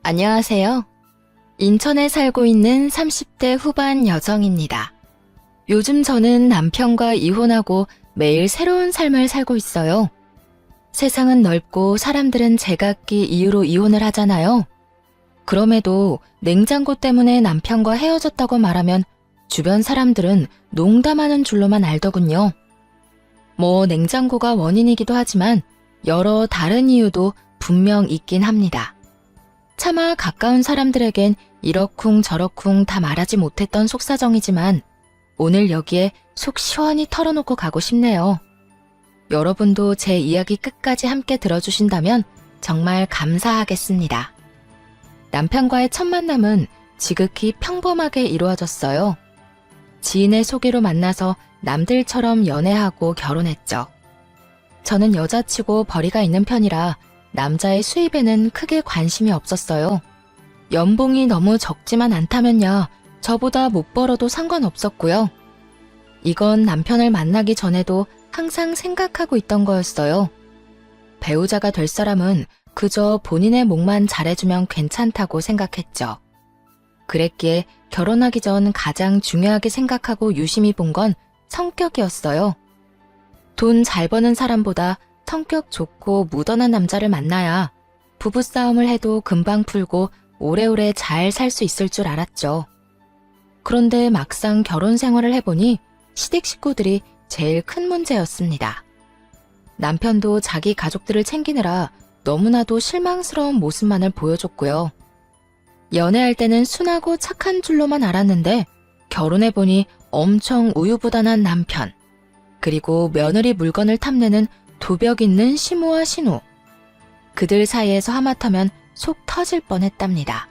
안녕하세요. 인천에 살고 있는 30대 후반 여성입니다. 요즘 저는 남편과 이혼하고 매일 새로운 삶을 살고 있어요. 세상은 넓고 사람들은 제각기 이유로 이혼을 하잖아요. 그럼에도 냉장고 때문에 남편과 헤어졌다고 말하면 주변 사람들은 농담하는 줄로만 알더군요. 냉장고가 원인이기도 하지만 여러 다른 이유도 분명 있긴 합니다. 차마 가까운 사람들에겐 이러쿵저러쿵 다 말하지 못했던 속사정이지만 오늘 여기에 속 시원히 털어놓고 가고 싶네요. 여러분도 제 이야기 끝까지 함께 들어주신다면 정말 감사하겠습니다. 남편과의 첫 만남은 지극히 평범하게 이루어졌어요. 지인의 소개로 만나서 남들처럼 연애하고 결혼했죠. 저는 여자치고 벌이가 있는 편이라 남자의 수입에는 크게 관심이 없었어요. 연봉이 너무 적지만 않다면야 저보다 못 벌어도 상관없었고요. 이건 남편을 만나기 전에도 항상 생각하고 있던 거였어요. 배우자가 될 사람은 그저 본인의 몫만 잘해주면 괜찮다고 생각했죠. 그랬기에 결혼하기 전 가장 중요하게 생각하고 유심히 본 건 성격이었어요. 돈 잘 버는 사람보다 성격 좋고 무던한 남자를 만나야 부부싸움을 해도 금방 풀고 오래오래 잘 살 수 있을 줄 알았죠. 그런데 막상 결혼 생활을 해보니 시댁 식구들이 제일 큰 문제였습니다. 남편도 자기 가족들을 챙기느라 너무나도 실망스러운 모습만을 보여줬고요. 연애할 때는 순하고 착한 줄로만 알았는데 결혼해보니 엄청 우유부단한 남편, 그리고 며느리 물건을 탐내는 도벽 있는 시모와 신우. 그들 사이에서 하마터면 속 터질 뻔했답니다.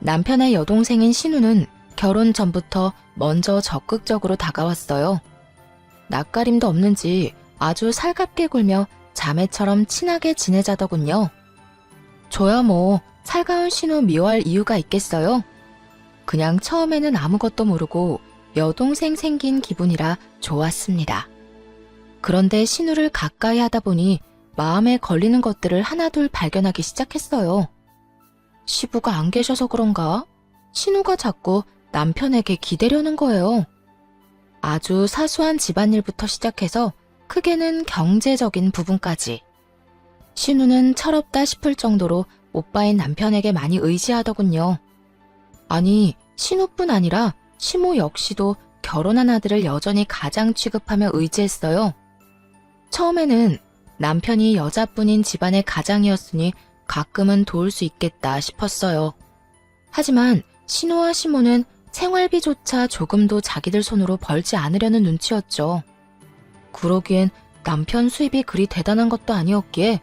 남편의 여동생인 신우는 결혼 전부터 먼저 적극적으로 다가왔어요. 낯가림도 없는지 아주 살갑게 굴며 자매처럼 친하게 지내자더군요. 저야 살가운 신우 미워할 이유가 있겠어요? 그냥 처음에는 아무것도 모르고 여동생 생긴 기분이라 좋았습니다. 그런데 신우를 가까이 하다 보니 마음에 걸리는 것들을 하나둘 발견하기 시작했어요. 시부가 안 계셔서 그런가? 신우가 자꾸 남편에게 기대려는 거예요. 아주 사소한 집안일부터 시작해서 크게는 경제적인 부분까지. 신우는 철없다 싶을 정도로 오빠인 남편에게 많이 의지하더군요. 아니, 신우뿐 아니라 시모 역시도 결혼한 아들을 여전히 가장 취급하며 의지했어요. 처음에는 남편이 여자뿐인 집안의 가장이었으니 가끔은 도울 수 있겠다 싶었어요. 하지만 신우와 시모는 생활비조차 조금도 자기들 손으로 벌지 않으려는 눈치였죠. 그러기엔 남편 수입이 그리 대단한 것도 아니었기에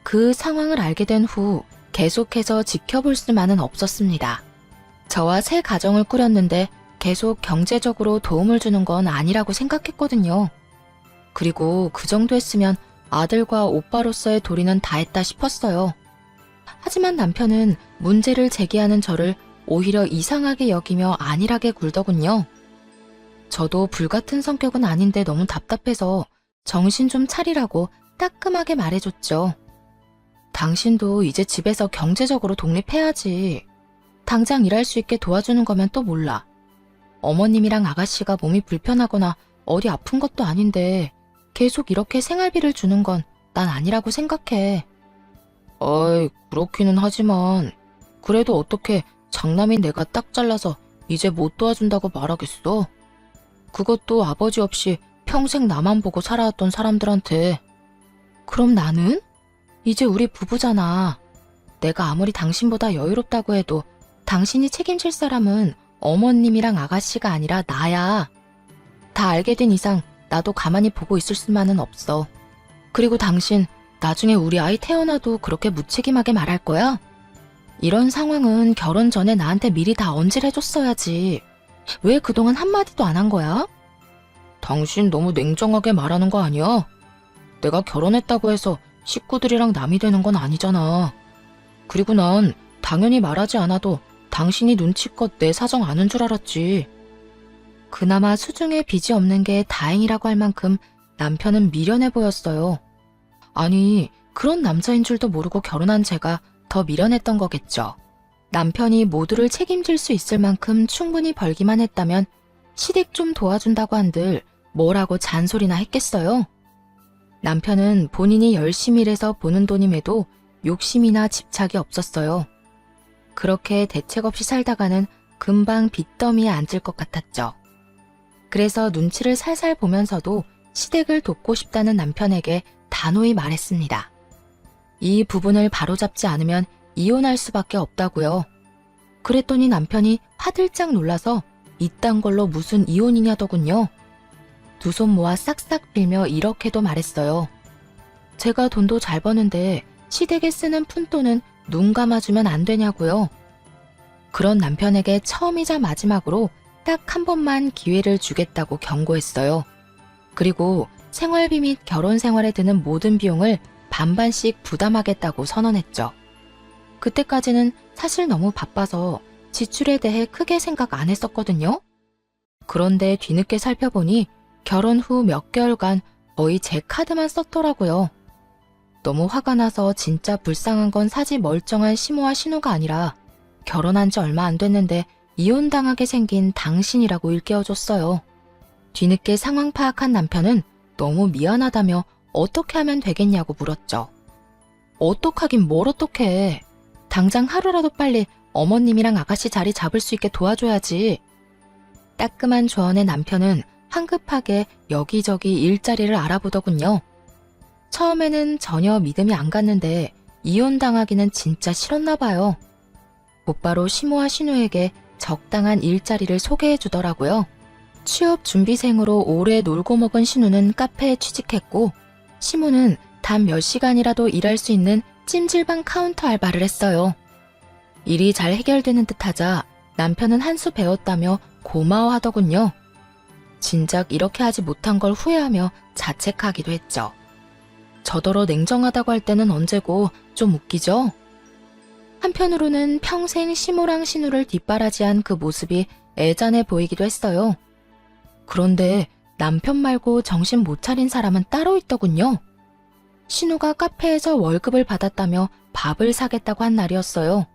그 상황을 알게 된 후 계속해서 지켜볼 수만은 없었습니다. 저와 새 가정을 꾸렸는데 계속 경제적으로 도움을 주는 건 아니라고 생각했거든요. 그리고 그 정도 했으면 아들과 오빠로서의 도리는 다 했다 싶었어요. 하지만 남편은 문제를 제기하는 저를 오히려 이상하게 여기며 안일하게 굴더군요. 저도 불같은 성격은 아닌데 너무 답답해서 정신 좀 차리라고 따끔하게 말해줬죠. 당신도 이제 집에서 경제적으로 독립해야지. 당장 일할 수 있게 도와주는 거면 또 몰라. 어머님이랑 아가씨가 몸이 불편하거나 어디 아픈 것도 아닌데 계속 이렇게 생활비를 주는 건 난 아니라고 생각해. 어이, 그렇기는 하지만 그래도 어떻게 장남인 내가 딱 잘라서 이제 못 도와준다고 말하겠어? 그것도 아버지 없이 평생 나만 보고 살아왔던 사람들한테. 그럼 나는? 이제 우리 부부잖아. 내가 아무리 당신보다 여유롭다고 해도 당신이 책임질 사람은 어머님이랑 아가씨가 아니라 나야. 다 알게 된 이상 나도 가만히 보고 있을 수만은 없어. 그리고 당신 나중에 우리 아이 태어나도 그렇게 무책임하게 말할 거야? 이런 상황은 결혼 전에 나한테 미리 다 언질해줬어야지. 왜 그동안 한마디도 안 한 거야? 당신 너무 냉정하게 말하는 거 아니야? 내가 결혼했다고 해서 식구들이랑 남이 되는 건 아니잖아. 그리고 난 당연히 말하지 않아도 당신이 눈치껏 내 사정 아는 줄 알았지. 그나마 수중에 빚이 없는 게 다행이라고 할 만큼 남편은 미련해 보였어요. 아니, 그런 남자인 줄도 모르고 결혼한 제가 더 미련했던 거겠죠. 남편이 모두를 책임질 수 있을 만큼 충분히 벌기만 했다면 시댁 좀 도와준다고 한들 뭐라고 잔소리나 했겠어요? 남편은 본인이 열심히 일해서 버는 돈임에도 욕심이나 집착이 없었어요. 그렇게 대책 없이 살다가는 금방 빚더미에 앉을 것 같았죠. 그래서 눈치를 살살 보면서도 시댁을 돕고 싶다는 남편에게 단호히 말했습니다. 이 부분을 바로잡지 않으면 이혼할 수밖에 없다고요. 그랬더니 남편이 화들짝 놀라서 이딴 걸로 무슨 이혼이냐더군요. 두 손 모아 싹싹 빌며 이렇게도 말했어요. 제가 돈도 잘 버는데 시댁에 쓰는 푼돈은 눈 감아주면 안 되냐고요. 그런 남편에게 처음이자 마지막으로 딱 한 번만 기회를 주겠다고 경고했어요. 그리고 생활비 및 결혼 생활에 드는 모든 비용을 반반씩 부담하겠다고 선언했죠. 그때까지는 사실 너무 바빠서 지출에 대해 크게 생각 안 했었거든요. 그런데 뒤늦게 살펴보니 결혼 후 몇 개월간 거의 제 카드만 썼더라고요. 너무 화가 나서 진짜 불쌍한 건 사지 멀쩡한 시모와 신우가 아니라 결혼한 지 얼마 안 됐는데 이혼당하게 생긴 당신이라고 일깨워줬어요. 뒤늦게 상황 파악한 남편은 너무 미안하다며 어떻게 하면 되겠냐고 물었죠. 어떡하긴 뭘 어떡해. 당장 하루라도 빨리 어머님이랑 아가씨 자리 잡을 수 있게 도와줘야지. 따끔한 조언의 남편은 황급하게 여기저기 일자리를 알아보더군요. 처음에는 전혀 믿음이 안 갔는데 이혼당하기는 진짜 싫었나 봐요. 곧바로 시모와 신우에게 적당한 일자리를 소개해 주더라고요. 취업 준비생으로 오래 놀고 먹은 신우는 카페에 취직했고 시모는 단 몇 시간이라도 일할 수 있는 찜질방 카운터 알바를 했어요. 일이 잘 해결되는 듯하자 남편은 한 수 배웠다며 고마워하더군요. 진작 이렇게 하지 못한 걸 후회하며 자책하기도 했죠. 저더러 냉정하다고 할 때는 언제고 좀 웃기죠? 한편으로는 평생 시모랑 신우를 뒷바라지한 그 모습이 애잔해 보이기도 했어요. 그런데 남편 말고 정신 못 차린 사람은 따로 있더군요. 신우가 카페에서 월급을 받았다며 밥을 사겠다고 한 날이었어요.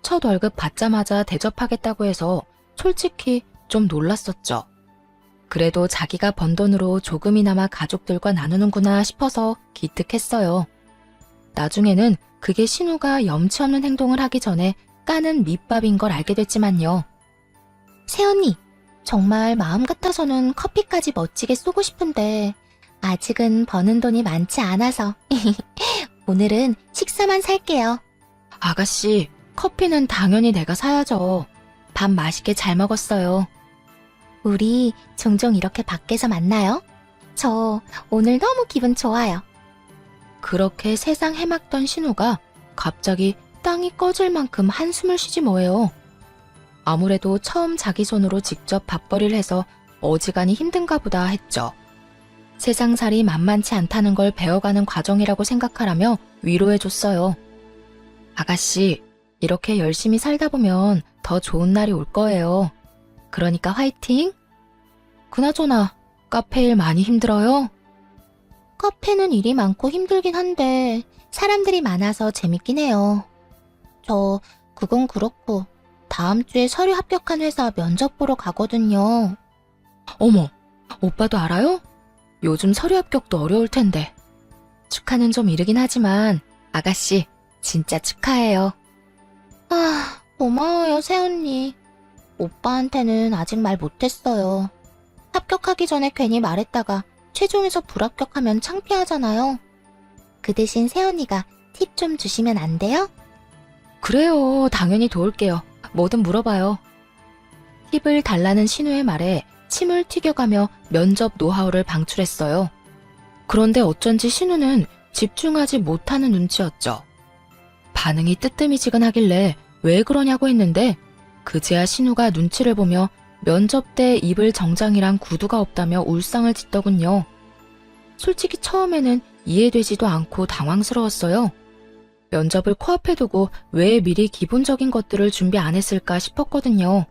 첫 월급 받자마자 대접하겠다고 해서 솔직히 좀 놀랐었죠. 그래도 자기가 번 돈으로 조금이나마 가족들과 나누는구나 싶어서 기특했어요. 나중에는 그게 신우가 염치 없는 행동을 하기 전에 까는 밑밥인 걸 알게 됐지만요. 새언니, 정말 마음 같아서는 커피까지 멋지게 쏘고 싶은데 아직은 버는 돈이 많지 않아서 오늘은 식사만 살게요. 아가씨, 커피는 당연히 내가 사야죠. 밥 맛있게 잘 먹었어요. 우리 종종 이렇게 밖에서 만나요? 저 오늘 너무 기분 좋아요. 그렇게 세상 해막던 신우가 갑자기 땅이 꺼질 만큼 한숨을 쉬지 뭐예요. 아무래도 처음 자기 손으로 직접 밥벌이를 해서 어지간히 힘든가 보다 했죠. 세상살이 만만치 않다는 걸 배워가는 과정이라고 생각하라며 위로해줬어요. 아가씨, 이렇게 열심히 살다 보면 더 좋은 날이 올 거예요. 그러니까 화이팅! 그나저나 카페 일 많이 힘들어요? 카페는 일이 많고 힘들긴 한데 사람들이 많아서 재밌긴 해요. 그건 그렇고 다음 주에 서류 합격한 회사 면접 보러 가거든요. 어머, 오빠도 알아요? 요즘 서류 합격도 어려울 텐데. 축하는 좀 이르긴 하지만 아가씨 진짜 축하해요. 고마워요, 새언니. 오빠한테는 아직 말 못했어요. 합격하기 전에 괜히 말했다가 최종에서 불합격하면 창피하잖아요. 그 대신 새언니가 팁 좀 주시면 안 돼요? 그래요, 당연히 도울게요. 뭐든 물어봐요. 팁을 달라는 신우의 말에 침을 튀겨가며 면접 노하우를 방출했어요. 그런데 어쩐지 신우는 집중하지 못하는 눈치였죠. 반응이 뜨뜨미지근하길래 왜 그러냐고 했는데 그제야 신우가 눈치를 보며 면접 때 입을 정장이랑 구두가 없다며 울상을 짓더군요. 솔직히 처음에는 이해되지도 않고 당황스러웠어요. 면접을 코앞에 두고 왜 미리 기본적인 것들을 준비 안 했을까 싶었거든요.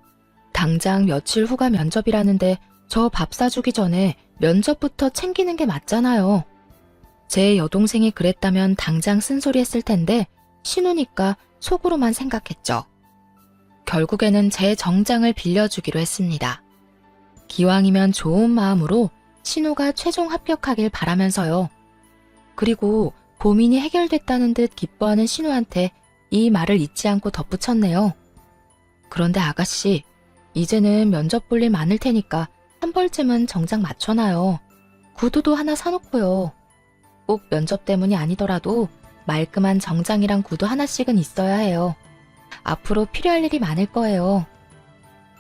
당장 며칠 후가 면접이라는데 저 밥 사주기 전에 면접부터 챙기는 게 맞잖아요. 제 여동생이 그랬다면 당장 쓴소리 했을 텐데 신우니까 속으로만 생각했죠. 결국에는 제 정장을 빌려주기로 했습니다. 기왕이면 좋은 마음으로 신우가 최종 합격하길 바라면서요. 그리고 고민이 해결됐다는 듯 기뻐하는 신우한테 이 말을 잊지 않고 덧붙였네요. 그런데 아가씨, 이제는 면접 볼 일 많을 테니까 한 벌쯤은 정장 맞춰놔요. 구두도 하나 사놓고요. 꼭 면접 때문이 아니더라도 말끔한 정장이랑 구두 하나씩은 있어야 해요. 앞으로 필요할 일이 많을 거예요.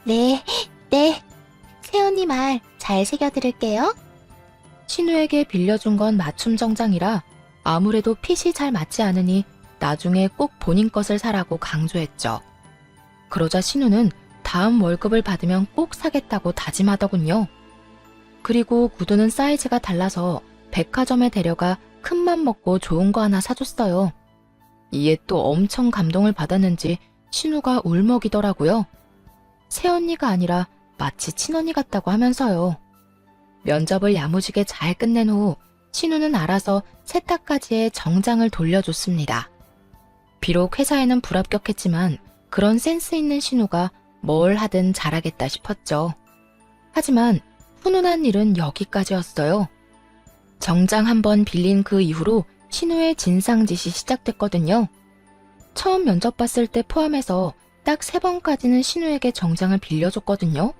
네. 새언니 말 잘 새겨들을게요. 신우에게 빌려준 건 맞춤 정장이라 아무래도 핏이 잘 맞지 않으니 나중에 꼭 본인 것을 사라고 강조했죠. 그러자 신우는 다음 월급을 받으면 꼭 사겠다고 다짐하더군요. 그리고 구두는 사이즈가 달라서 백화점에 데려가 큰맘 먹고 좋은 거 하나 사줬어요. 이에 또 엄청 감동을 받았는지 신우가 울먹이더라고요. 새언니가 아니라 마치 친언니 같다고 하면서요. 면접을 야무지게 잘 끝낸 후 신우는 알아서 세탁까지의 정장을 돌려줬습니다. 비록 회사에는 불합격했지만 그런 센스 있는 신우가 뭘 하든 잘하겠다 싶었죠. 하지만 훈훈한 일은 여기까지였어요. 정장 한 번 빌린 그 이후로 신우의 진상짓이 시작됐거든요. 처음 면접 봤을 때 포함해서 딱 3번까지는 신우에게 정장을 빌려줬거든요.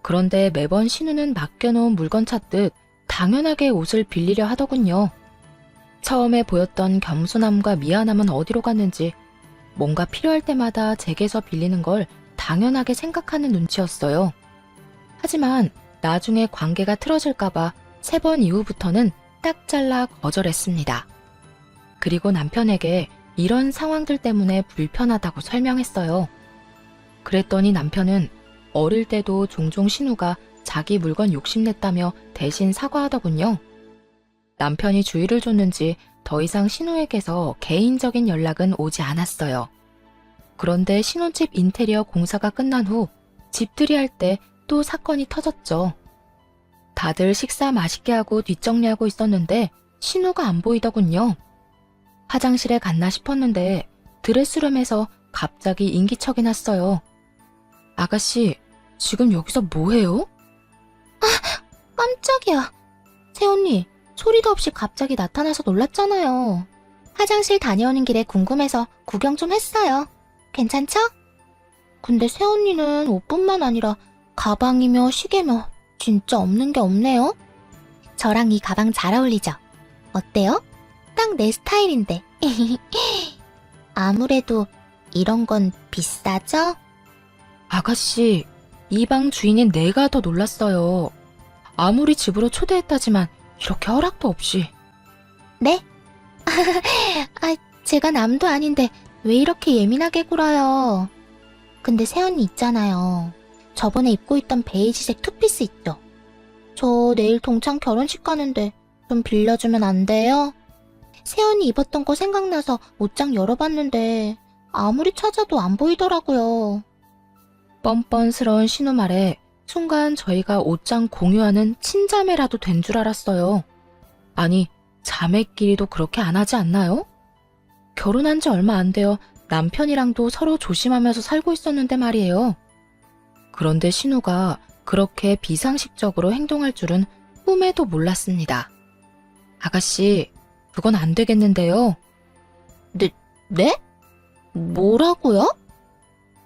그런데 매번 신우는 맡겨놓은 물건 찾듯 당연하게 옷을 빌리려 하더군요. 처음에 보였던 겸손함과 미안함은 어디로 갔는지 뭔가 필요할 때마다 제게서 빌리는 걸 당연하게 생각하는 눈치였어요. 하지만 나중에 관계가 틀어질까봐 3번 이후부터는 딱 잘라 거절했습니다. 그리고 남편에게 이런 상황들 때문에 불편하다고 설명했어요. 그랬더니 남편은 어릴 때도 종종 신우가 자기 물건 욕심냈다며 대신 사과하더군요. 남편이 주의를 줬는지 더 이상 신우에게서 개인적인 연락은 오지 않았어요. 그런데 신혼집 인테리어 공사가 끝난 후 집들이 할 때 또 사건이 터졌죠. 다들 식사 맛있게 하고 뒷정리하고 있었는데 신우가 안 보이더군요. 화장실에 갔나 싶었는데 드레스룸에서 갑자기 인기척이 났어요. 아가씨, 지금 여기서 뭐해요? 깜짝이야. 새언니, 소리도 없이 갑자기 나타나서 놀랐잖아요. 화장실 다녀오는 길에 궁금해서 구경 좀 했어요. 괜찮죠? 근데 새언니는 옷뿐만 아니라 가방이며 시계며 진짜 없는 게 없네요. 저랑 이 가방 잘 어울리죠? 어때요? 딱 내 스타일인데. 아무래도 이런 건 비싸죠? 아가씨, 이 방 주인인 내가 더 놀랐어요. 아무리 집으로 초대했다지만 이렇게 허락도 없이. 네? 제가 남도 아닌데 왜 이렇게 예민하게 굴어요? 근데 새언니 있잖아요. 저번에 입고 있던 베이지색 투피스 있죠? 저 내일 동창 결혼식 가는데 좀 빌려주면 안 돼요? 새언니 입었던 거 생각나서 옷장 열어봤는데 아무리 찾아도 안 보이더라고요. 뻔뻔스러운 신우 말에 순간 저희가 옷장 공유하는 친자매라도 된 줄 알았어요. 아니, 자매끼리도 그렇게 안 하지 않나요? 결혼한 지 얼마 안 되어 남편이랑도 서로 조심하면서 살고 있었는데 말이에요. 그런데 신우가 그렇게 비상식적으로 행동할 줄은 꿈에도 몰랐습니다. 아가씨, 그건 안 되겠는데요. 네? 뭐라고요?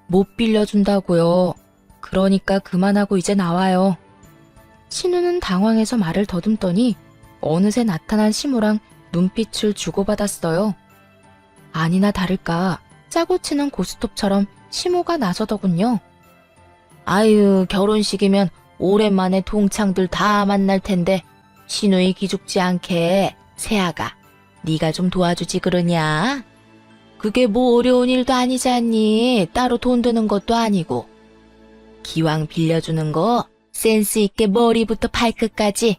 못 빌려준다고요. 그러니까 그만하고 이제 나와요. 신우는 당황해서 말을 더듬더니 어느새 나타난 시무랑 눈빛을 주고받았어요. 아니나 다를까 짜고 치는 고스톱처럼 시무가 나서더군요. 아유, 결혼식이면 오랜만에 동창들 다 만날 텐데 신우이 기죽지 않게 세아가 네가 좀 도와주지 그러냐? 그게 뭐 어려운 일도 아니지 않니? 따로 돈 드는 것도 아니고. 기왕 빌려주는 거 센스 있게 머리부터 발끝까지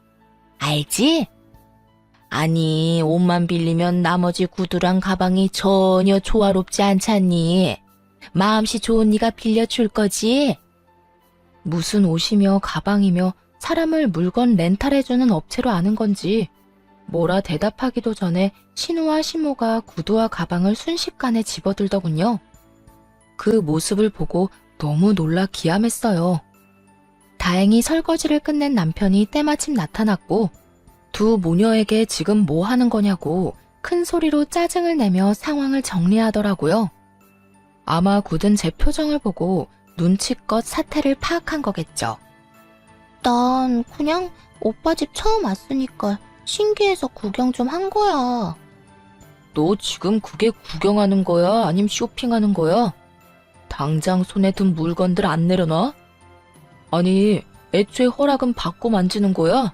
알지? 아니, 옷만 빌리면 나머지 구두랑 가방이 전혀 조화롭지 않잖니. 마음씨 좋은 네가 빌려줄 거지? 무슨 옷이며 가방이며 사람을 물건 렌탈해주는 업체로 아는 건지 뭐라 대답하기도 전에 신우와 시모가 구두와 가방을 순식간에 집어들더군요. 그 모습을 보고 너무 놀라 기함했어요. 다행히 설거지를 끝낸 남편이 때마침 나타났고 두 모녀에게 지금 뭐 하는 거냐고 큰 소리로 짜증을 내며 상황을 정리하더라고요. 아마 굳은 제 표정을 보고 눈치껏 사태를 파악한 거겠죠. 난 그냥 오빠 집 처음 왔으니까 신기해서 구경 좀 한 거야. 너 지금 그게 구경하는 거야? 아님 쇼핑하는 거야? 당장 손에 든 물건들 안 내려놔? 아니, 애초에 허락은 받고 만지는 거야?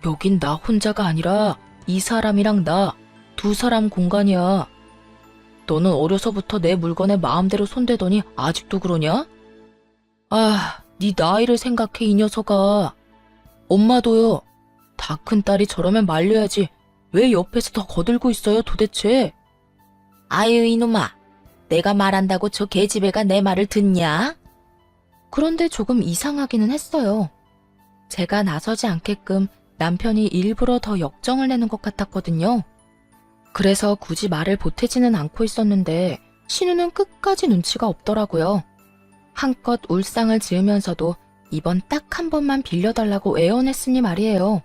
여긴 나 혼자가 아니라 이 사람이랑 나 두 사람 공간이야. 너는 어려서부터 내 물건에 마음대로 손대더니 아직도 그러냐? 아, 네 나이를 생각해 이 녀석아. 엄마도요. 다 큰 딸이 저러면 말려야지. 왜 옆에서 더 거들고 있어요 도대체? 아유 이놈아. 내가 말한다고 저 계집애가 내 말을 듣냐? 그런데 조금 이상하기는 했어요. 제가 나서지 않게끔 남편이 일부러 더 역정을 내는 것 같았거든요. 그래서 굳이 말을 보태지는 않고 있었는데 신우는 끝까지 눈치가 없더라고요. 한껏 울상을 지으면서도 이번 딱 한 번만 빌려달라고 애원했으니 말이에요.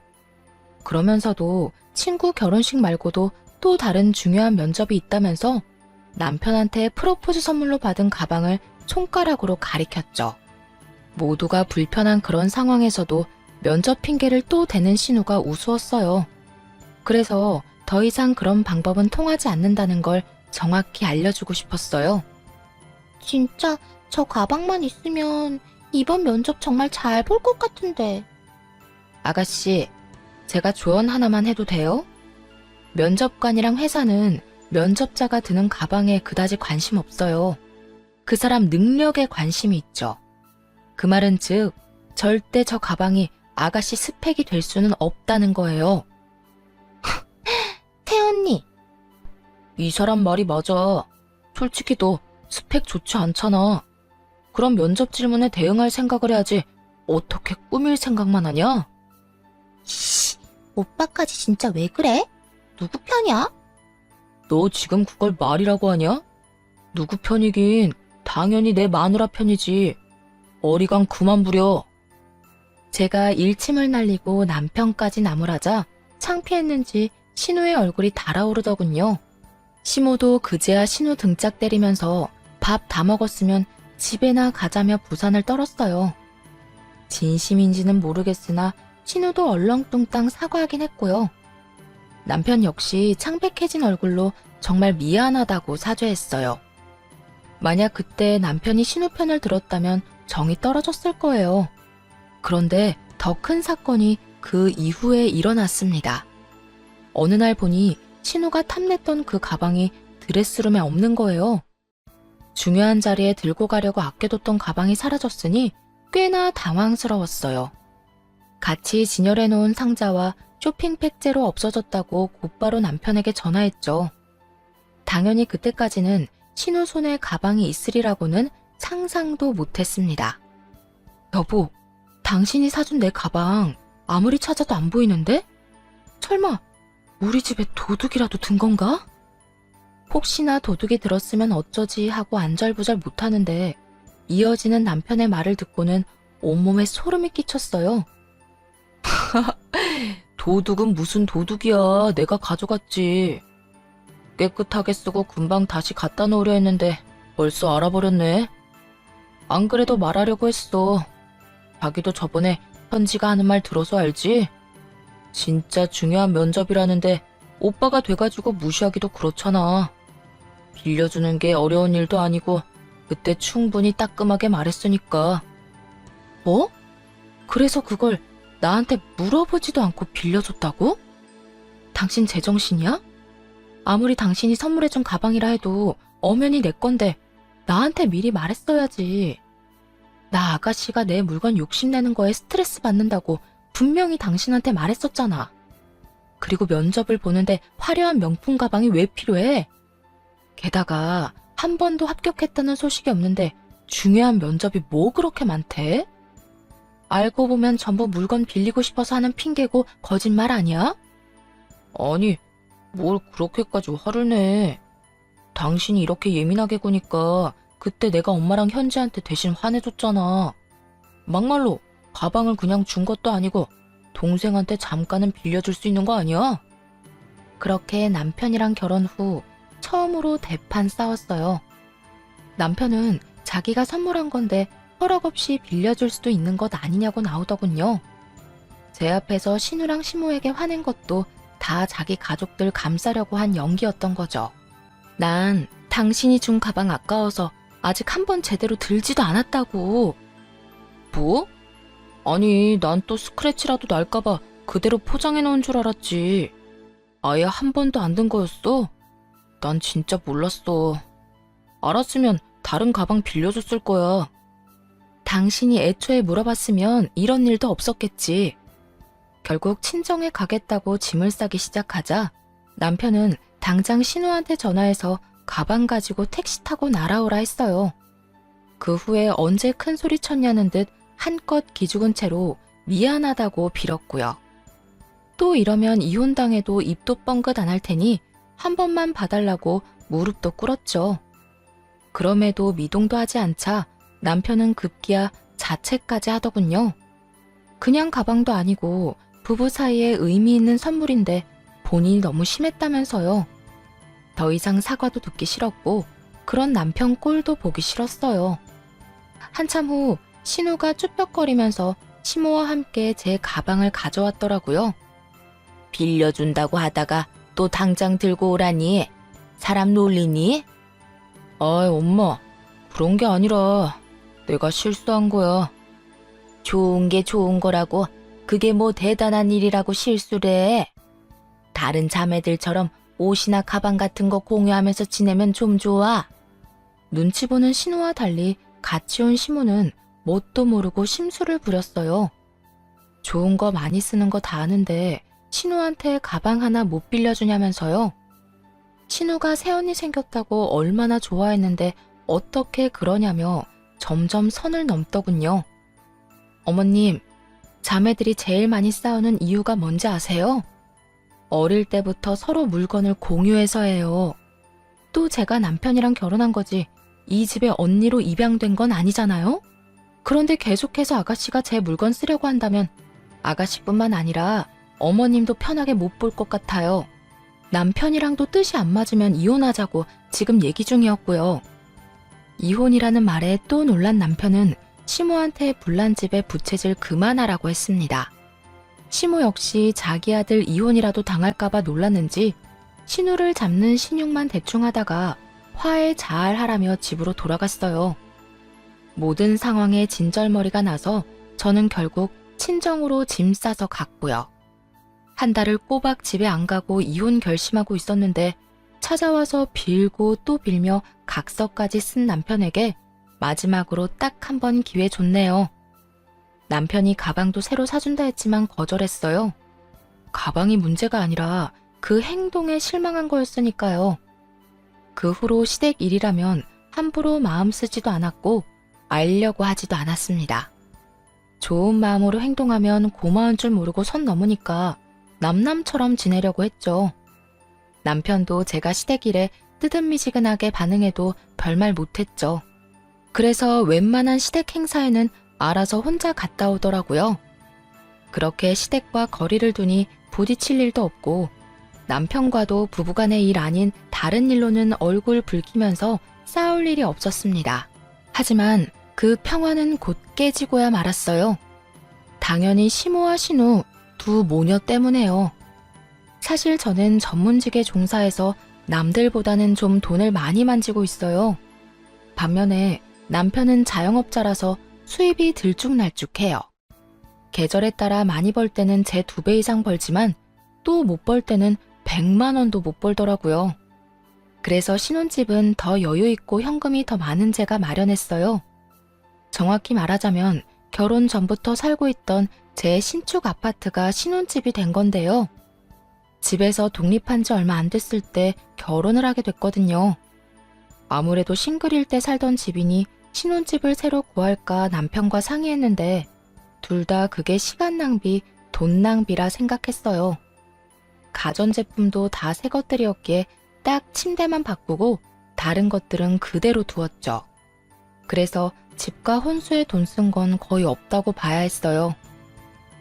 그러면서도 친구 결혼식 말고도 또 다른 중요한 면접이 있다면서 남편한테 프로포즈 선물로 받은 가방을 손가락으로 가리켰죠. 모두가 불편한 그런 상황에서도 면접 핑계를 또 대는 신우가 우스웠어요. 그래서 더 이상 그런 방법은 통하지 않는다는 걸 정확히 알려주고 싶었어요. 진짜 저 가방만 있으면 이번 면접 정말 잘 볼 것 같은데. 아가씨, 제가 조언 하나만 해도 돼요? 면접관이랑 회사는 면접자가 드는 가방에 그다지 관심 없어요. 그 사람 능력에 관심이 있죠. 그 말은 즉, 절대 저 가방이 아가씨 스펙이 될 수는 없다는 거예요. 태언니, 이 사람 말이 맞아. 솔직히 너 스펙 좋지 않잖아. 그럼 면접 질문에 대응할 생각을 해야지. 어떻게 꾸밀 생각만 하냐? 씨, 오빠까지 진짜 왜 그래? 누구 편이야? 너 지금 그걸 말이라고 하냐? 누구 편이긴 당연히 내 마누라 편이지. 어리광 그만 부려. 제가 일침을 날리고 남편까지 나무라자 창피했는지 신우의 얼굴이 달아오르더군요. 시모도 그제야 신우 등짝 때리면서 밥 다 먹었으면 집에나 가자며 부산을 떨었어요. 진심인지는 모르겠으나 신우도 얼렁뚱땅 사과하긴 했고요. 남편 역시 창백해진 얼굴로 정말 미안하다고 사죄했어요. 만약 그때 남편이 신우 편을 들었다면 정이 떨어졌을 거예요. 그런데 더 큰 사건이 그 이후에 일어났습니다. 어느 날 보니 신우가 탐냈던 그 가방이 드레스룸에 없는 거예요. 중요한 자리에 들고 가려고 아껴뒀던 가방이 사라졌으니 꽤나 당황스러웠어요. 같이 진열해놓은 상자와 쇼핑 팩제로 없어졌다고 곧바로 남편에게 전화했죠. 당연히 그때까지는 신우 손에 가방이 있으리라고는 상상도 못했습니다. 여보, 당신이 사준 내 가방 아무리 찾아도 안 보이는데? 설마 우리 집에 도둑이라도 든 건가? 혹시나 도둑이 들었으면 어쩌지 하고 안절부절 못하는데 이어지는 남편의 말을 듣고는 온몸에 소름이 끼쳤어요. 도둑은 무슨 도둑이야. 내가 가져갔지. 깨끗하게 쓰고 금방 다시 갖다 놓으려 했는데 벌써 알아버렸네. 안 그래도 말하려고 했어. 자기도 저번에 현지가 하는 말 들어서 알지? 진짜 중요한 면접이라는데 오빠가 돼가지고 무시하기도 그렇잖아. 빌려주는 게 어려운 일도 아니고 그때 충분히 따끔하게 말했으니까. 뭐? 그래서 그걸 나한테 물어보지도 않고 빌려줬다고? 당신 제정신이야? 아무리 당신이 선물해준 가방이라 해도 엄연히 내 건데 나한테 미리 말했어야지. 나 아가씨가 내 물건 욕심내는 거에 스트레스 받는다고 분명히 당신한테 말했었잖아. 그리고 면접을 보는데 화려한 명품 가방이 왜 필요해? 게다가 한 번도 합격했다는 소식이 없는데 중요한 면접이 뭐 그렇게 많대? 알고 보면 전부 물건 빌리고 싶어서 하는 핑계고 거짓말 아니야? 아니, 뭘 그렇게까지 화를 내. 당신이 이렇게 예민하게 구니까 그때 내가 엄마랑 현지한테 대신 화내줬잖아. 막말로 가방을 그냥 준 것도 아니고 동생한테 잠깐은 빌려줄 수 있는 거 아니야? 그렇게 남편이랑 결혼 후 처음으로 대판 싸웠어요. 남편은 자기가 선물한 건데 허락 없이 빌려줄 수도 있는 것 아니냐고 나오더군요. 제 앞에서 신우랑 시모에게 화낸 것도 다 자기 가족들 감싸려고 한 연기였던 거죠. 난 당신이 준 가방 아까워서 아직 한 번 제대로 들지도 않았다고. 뭐? 아니, 난 또 스크래치라도 날까봐 그대로 포장해 놓은 줄 알았지. 아예 한 번도 안 든 거였어? 난 진짜 몰랐어. 알았으면 다른 가방 빌려줬을 거야. 당신이 애초에 물어봤으면 이런 일도 없었겠지. 결국 친정에 가겠다고 짐을 싸기 시작하자 남편은 당장 신우한테 전화해서 가방 가지고 택시 타고 날아오라 했어요. 그 후에 언제 큰 소리 쳤냐는 듯 한껏 기죽은 채로 미안하다고 빌었고요. 또 이러면 이혼당해도 입도 뻥긋 안 할 테니 한 번만 봐달라고 무릎도 꿇었죠. 그럼에도 미동도 하지 않자 남편은 급기야 자책까지 하더군요. 그냥 가방도 아니고 부부 사이에 의미 있는 선물인데 본인이 너무 심했다면서요. 더 이상 사과도 듣기 싫었고 그런 남편 꼴도 보기 싫었어요. 한참 후 신우가 쭈뼛거리면서 시모와 함께 제 가방을 가져왔더라고요. 빌려준다고 하다가 또 당장 들고 오라니. 사람 놀리니? 아이, 엄마, 그런 게 아니라 내가 실수한 거야. 좋은 게 좋은 거라고 그게 뭐 대단한 일이라고 실수래. 다른 자매들처럼 옷이나 가방 같은 거 공유하면서 지내면 좀 좋아. 눈치 보는 신우와 달리 같이 온 시모는 뭣도 모르고 심술을 부렸어요. 좋은 거 많이 쓰는 거 다 아는데 신우한테 가방 하나 못 빌려주냐면서요. 신우가 새언니 생겼다고 얼마나 좋아했는데 어떻게 그러냐며 점점 선을 넘더군요. 어머님, 자매들이 제일 많이 싸우는 이유가 뭔지 아세요? 어릴 때부터 서로 물건을 공유해서예요. 또 제가 남편이랑 결혼한 거지 이 집에 언니로 입양된 건 아니잖아요? 그런데 계속해서 아가씨가 제 물건 쓰려고 한다면 아가씨뿐만 아니라 어머님도 편하게 못 볼 것 같아요. 남편이랑도 뜻이 안 맞으면 이혼하자고 지금 얘기 중이었고요. 이혼이라는 말에 또 놀란 남편은 시모한테 불난 집에 부채질 그만하라고 했습니다. 시모 역시 자기 아들 이혼이라도 당할까봐 놀랐는지 신우를 잡는 신용만 대충 하다가 화해 잘 하라며 집으로 돌아갔어요. 모든 상황에 진절머리가 나서 저는 결국 친정으로 짐 싸서 갔고요. 한 달을 꼬박 집에 안 가고 이혼 결심하고 있었는데 찾아와서 빌고 또 빌며 각서까지 쓴 남편에게 마지막으로 딱 한 번 기회 줬네요. 남편이 가방도 새로 사준다 했지만 거절했어요. 가방이 문제가 아니라 그 행동에 실망한 거였으니까요. 그 후로 시댁 일이라면 함부로 마음 쓰지도 않았고 알려고 하지도 않았습니다. 좋은 마음으로 행동하면 고마운 줄 모르고 선 넘으니까 남남처럼 지내려고 했죠. 남편도 제가 시댁 일에 뜨뜻미지근하게 반응해도 별말 못했죠. 그래서 웬만한 시댁 행사에는 알아서 혼자 갔다 오더라고요. 그렇게 시댁과 거리를 두니 부딪힐 일도 없고 남편과도 부부간의 일 아닌 다른 일로는 얼굴 붉히면서 싸울 일이 없었습니다. 하지만 그 평화는 곧 깨지고야 말았어요. 당연히 시모와 신우 두 모녀 때문에요. 사실 저는 전문직에 종사해서 남들보다는 좀 돈을 많이 만지고 있어요. 반면에 남편은 자영업자라서 수입이 들쭉날쭉해요. 계절에 따라 많이 벌 때는 제 2배 이상 벌지만 또 못 벌 때는 100만 원도 못 벌더라고요. 그래서 신혼집은 더 여유 있고 현금이 더 많은 제가 마련했어요. 정확히 말하자면 결혼 전부터 살고 있던 제 신축 아파트가 신혼집이 된 건데요. 집에서 독립한 지 얼마 안 됐을 때 결혼을 하게 됐거든요. 아무래도 싱글일 때 살던 집이니 신혼집을 새로 구할까 남편과 상의했는데 둘 다 그게 시간 낭비, 돈 낭비라 생각했어요. 가전제품도 다 새 것들이었기에 딱 침대만 바꾸고 다른 것들은 그대로 두었죠. 그래서 집과 혼수에 돈 쓴 건 거의 없다고 봐야 했어요.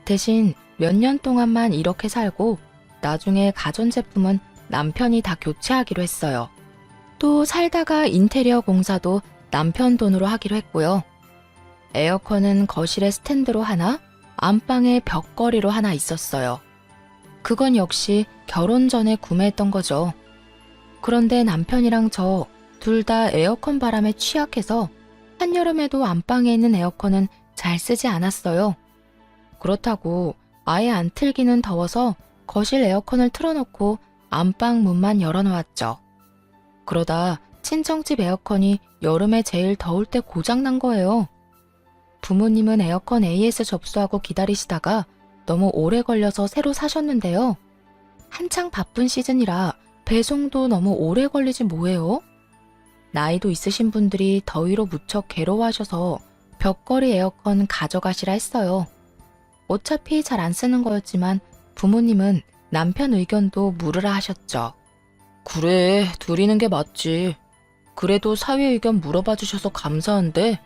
대신 몇 년 동안만 이렇게 살고 나중에 가전제품은 남편이 다 교체하기로 했어요. 또 살다가 인테리어 공사도 남편 돈으로 하기로 했고요. 에어컨은 거실에 스탠드로 하나, 안방에 벽걸이로 하나 있었어요. 그건 역시 결혼 전에 구매했던 거죠. 그런데 남편이랑 저 둘 다 에어컨 바람에 취약해서 한여름에도 안방에 있는 에어컨은 잘 쓰지 않았어요. 그렇다고 아예 안 틀기는 더워서 거실 에어컨을 틀어놓고 안방 문만 열어놓았죠. 그러다 친정집 에어컨이 여름에 제일 더울 때 고장난 거예요. 부모님은 에어컨 AS 접수하고 기다리시다가 너무 오래 걸려서 새로 사셨는데요. 한창 바쁜 시즌이라 배송도 너무 오래 걸리지 뭐예요? 나이도 있으신 분들이 더위로 무척 괴로워하셔서 벽걸이 에어컨 가져가시라 했어요. 어차피 잘 안 쓰는 거였지만 부모님은 남편 의견도 물으라 하셨죠. 그래, 드리는 게 맞지. 그래도 사위 의견 물어봐 주셔서 감사한데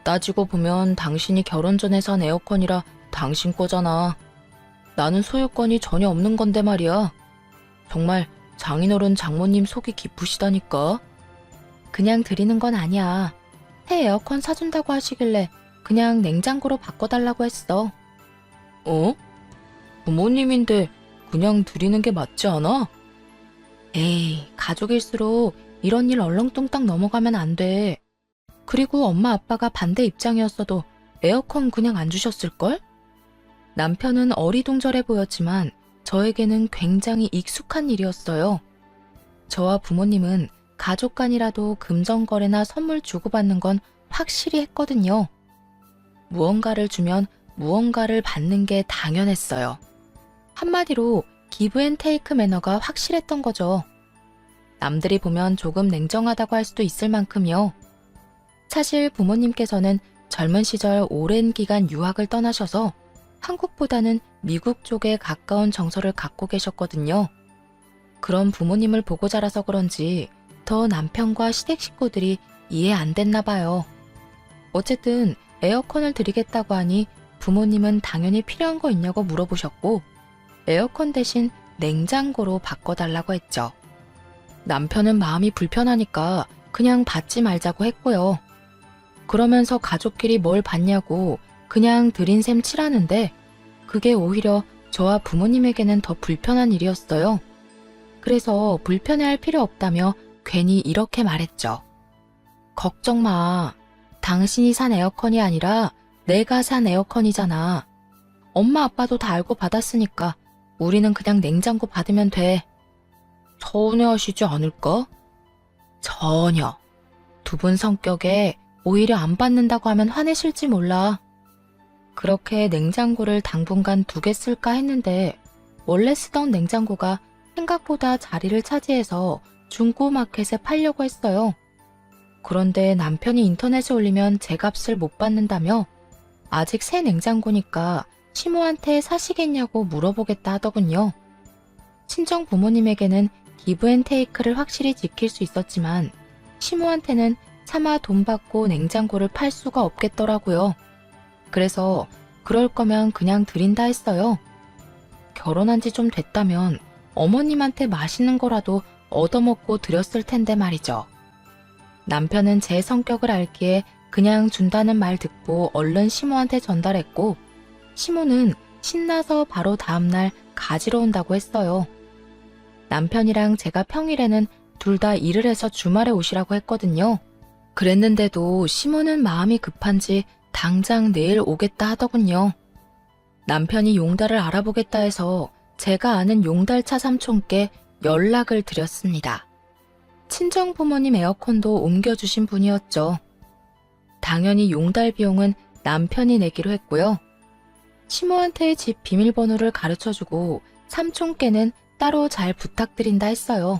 따지고 보면 당신이 결혼 전에 산 에어컨이라 당신 거잖아. 나는 소유권이 전혀 없는 건데 말이야. 정말 장인어른 장모님 속이 깊으시다니까. 그냥 드리는 건 아니야. 새 에어컨 사준다고 하시길래 그냥 냉장고로 바꿔달라고 했어. 어? 부모님인데 그냥 드리는 게 맞지 않아? 에이, 가족일수록 이런 일 얼렁뚱땅 넘어가면 안 돼. 그리고 엄마 아빠가 반대 입장이었어도 에어컨 그냥 안 주셨을걸? 남편은 어리둥절해 보였지만 저에게는 굉장히 익숙한 일이었어요. 저와 부모님은 가족 간이라도 금전거래나 선물 주고받는 건 확실히 했거든요. 무언가를 주면 무언가를 받는 게 당연했어요. 한마디로 기브앤테이크 매너가 확실했던 거죠. 남들이 보면 조금 냉정하다고 할 수도 있을 만큼요. 사실 부모님께서는 젊은 시절 오랜 기간 유학을 떠나셔서 한국보다는 미국 쪽에 가까운 정서를 갖고 계셨거든요. 그런 부모님을 보고 자라서 그런지 더 남편과 시댁 식구들이 이해 안 됐나 봐요. 어쨌든 에어컨을 드리겠다고 하니 부모님은 당연히 필요한 거 있냐고 물어보셨고 에어컨 대신 냉장고로 바꿔달라고 했죠. 남편은 마음이 불편하니까 그냥 받지 말자고 했고요. 그러면서 가족끼리 뭘 받냐고 그냥 드린 셈 치라는데 그게 오히려 저와 부모님에게는 더 불편한 일이었어요. 그래서 불편해할 필요 없다며 괜히 이렇게 말했죠. 걱정 마. 당신이 산 에어컨이 아니라 내가 산 에어컨이잖아. 엄마 아빠도 다 알고 받았으니까 우리는 그냥 냉장고 받으면 돼. 서운해하시지 않을까? 전혀. 두 분 성격에 오히려 안 받는다고 하면 화내실지 몰라. 그렇게 냉장고를 당분간 2개 쓸까 했는데 원래 쓰던 냉장고가 생각보다 자리를 차지해서 중고마켓에 팔려고 했어요. 그런데 남편이 인터넷에 올리면 제 값을 못 받는다며 아직 새 냉장고니까 시모한테 사시겠냐고 물어보겠다 하더군요. 친정 부모님에게는 기브앤테이크를 확실히 지킬 수 있었지만 시모한테는 차마 돈 받고 냉장고를 팔 수가 없겠더라고요. 그래서 그럴 거면 그냥 드린다 했어요. 결혼한 지 좀 됐다면 어머님한테 맛있는 거라도 얻어먹고 드렸을 텐데 말이죠. 남편은 제 성격을 알기에 그냥 준다는 말 듣고 얼른 시모한테 전달했고 시모는 신나서 바로 다음날 가지러 온다고 했어요. 남편이랑 제가 평일에는 둘 다 일을 해서 주말에 오시라고 했거든요. 그랬는데도 시모는 마음이 급한지 당장 내일 오겠다 하더군요. 남편이 용달을 알아보겠다 해서 제가 아는 용달차 삼촌께 연락을 드렸습니다. 친정 부모님 에어컨도 옮겨주신 분이었죠. 당연히 용달 비용은 남편이 내기로 했고요. 시모한테 집 비밀번호를 가르쳐주고 삼촌께는 따로 잘 부탁드린다 했어요.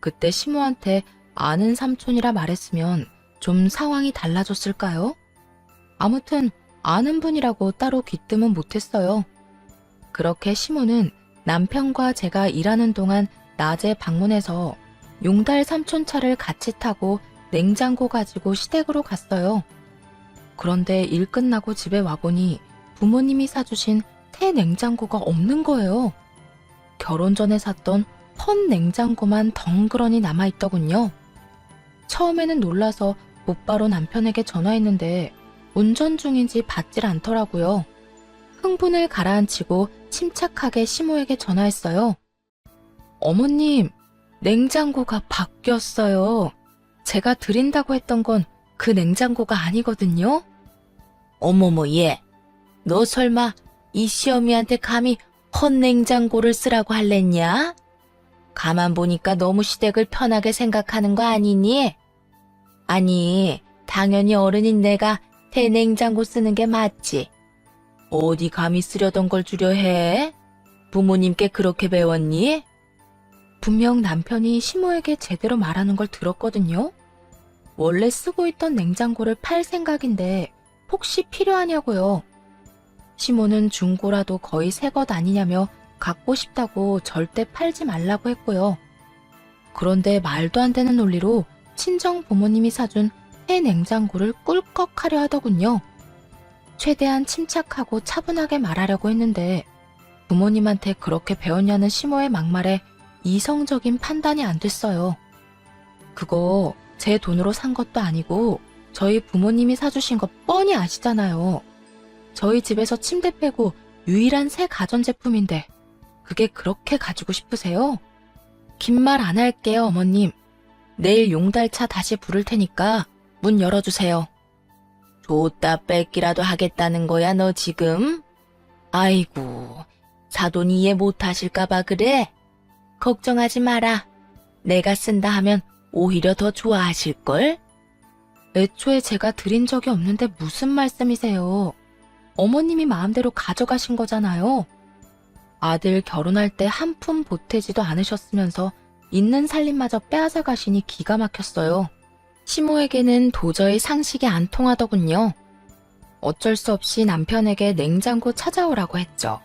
그때 시모한테 아는 삼촌이라 말했으면 좀 상황이 달라졌을까요? 아무튼 아는 분이라고 따로 귀뜸은 못했어요. 그렇게 시모는 남편과 제가 일하는 동안 낮에 방문해서 용달 삼촌 차를 같이 타고 냉장고 가지고 시댁으로 갔어요. 그런데 일 끝나고 집에 와보니 부모님이 사주신 새 냉장고가 없는 거예요. 결혼 전에 샀던 헌 냉장고만 덩그러니 남아있더군요. 처음에는 놀라서 곧바로 남편에게 전화했는데 운전 중인지 받질 않더라고요. 흥분을 가라앉히고 침착하게 시모에게 전화했어요. 어머님, 냉장고가 바뀌었어요. 제가 드린다고 했던 건 그 냉장고가 아니거든요. 어머머 얘, 너 설마 이 시어미한테 감히 헌 냉장고를 쓰라고 할랬냐? 가만 보니까 너무 시댁을 편하게 생각하는 거 아니니? 아니, 당연히 어른인 내가 새 냉장고 쓰는 게 맞지. 어디 감히 쓰려던 걸 주려 해? 부모님께 그렇게 배웠니? 분명 남편이 시모에게 제대로 말하는 걸 들었거든요. 원래 쓰고 있던 냉장고를 팔 생각인데 혹시 필요하냐고요. 시모는 중고라도 거의 새 것 아니냐며 갖고 싶다고 절대 팔지 말라고 했고요. 그런데 말도 안 되는 논리로 친정 부모님이 사준 새 냉장고를 꿀꺽하려 하더군요. 최대한 침착하고 차분하게 말하려고 했는데 부모님한테 그렇게 배웠냐는 시모의 막말에 이성적인 판단이 안 됐어요. 그거 제 돈으로 산 것도 아니고 저희 부모님이 사주신 거 뻔히 아시잖아요. 저희 집에서 침대 빼고 유일한 새 가전제품인데 그게 그렇게 가지고 싶으세요? 긴 말 안 할게요, 어머님. 내일 용달차 다시 부를 테니까 문 열어주세요. 줬다 뺏기라도 하겠다는 거야, 너 지금? 아이고, 사돈 이해 못하실까봐 그래? 걱정하지 마라. 내가 쓴다 하면 오히려 더 좋아하실걸? 애초에 제가 드린 적이 없는데 무슨 말씀이세요? 어머님이 마음대로 가져가신 거잖아요. 아들 결혼할 때 한 푼 보태지도 않으셨으면서 있는 살림마저 빼앗아 가시니 기가 막혔어요. 시모에게는 도저히 상식이 안 통하더군요. 어쩔 수 없이 남편에게 냉장고 찾아오라고 했죠.